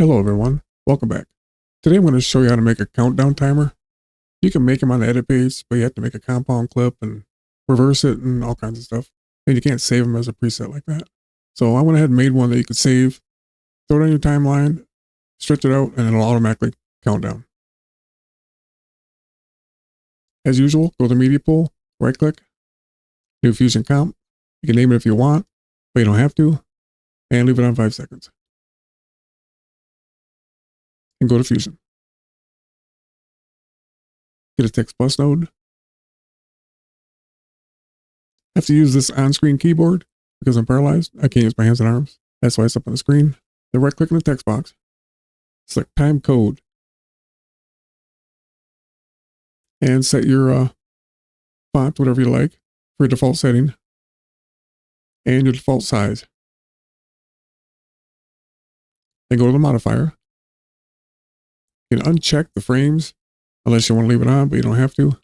Hello everyone, welcome back. Today I'm going to show you how to make a countdown timer. You can make them on the edit page, but you have to make a compound clip and reverse it and all kinds of stuff. And you can't save them as a preset like that. So I went ahead and made one that you could save, throw it on your timeline, stretch it out, and it'll automatically count down. As usual, go to the media pool, right click, new Fusion comp. You can name it if you want, but you don't have to, and leave it on 5 seconds. And go to Fusion. Get a text plus node. I have to use this on-screen keyboard because I'm paralyzed. I can't use my hands and arms. That's why it's up on the screen. Then right click in the text box. Select time code. And set your font, whatever you like, for your default setting. And your default size. Then go to the modifier. You can uncheck the frames unless you want to leave it on, but you don't have to.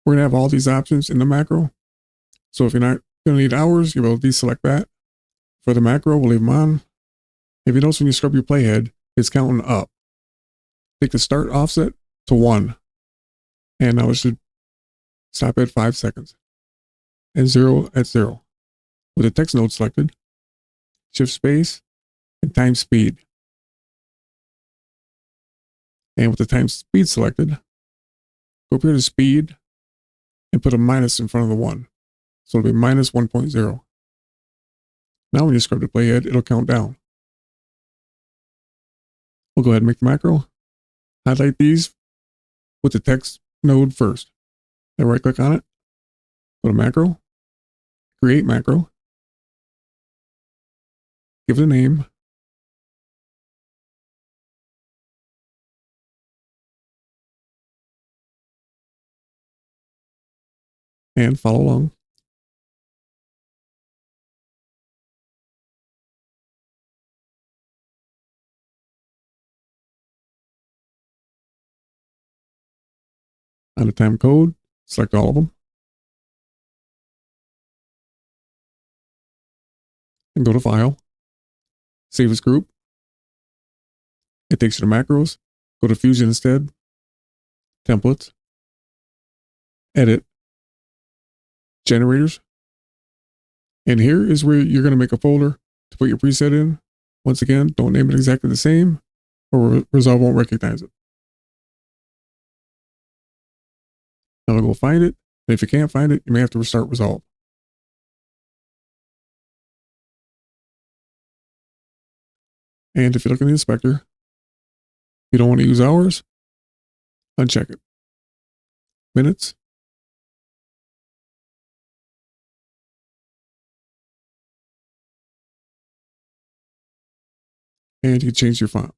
We're going to have all these options in the macro. So if you're not going to need hours, you'll be able to deselect that. For the macro, we'll leave them on. If you notice when you scrub your playhead, it's counting up. Take the start offset to 1. And now it should stop at 5 seconds. And 0 at 0. With the text node selected, shift space, and time speed. And with the time speed selected, go up here to speed and put a minus in front of the 1. So it'll be minus 1.0. Now when you scrub the playhead, it'll count down. We'll go ahead and make the macro. Highlight these with the text node first. Then right click on it. Go to macro. Create macro. Give it a name. And follow along. On the time code, select all of them. And go to File. Save as group. It takes you to macros. Go to Fusion instead. Templates. Edit. Generators. And here is where you're going to make a folder to put your preset in. Once again, don't name it exactly the same or Resolve won't recognize it. Now go find it. And if you can't find it, you may have to restart Resolve. And if you look in the inspector, you don't want to use hours, uncheck it. Minutes. And you can change your font.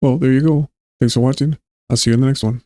Well, there you go. Thanks for watching. I'll see you in the next one.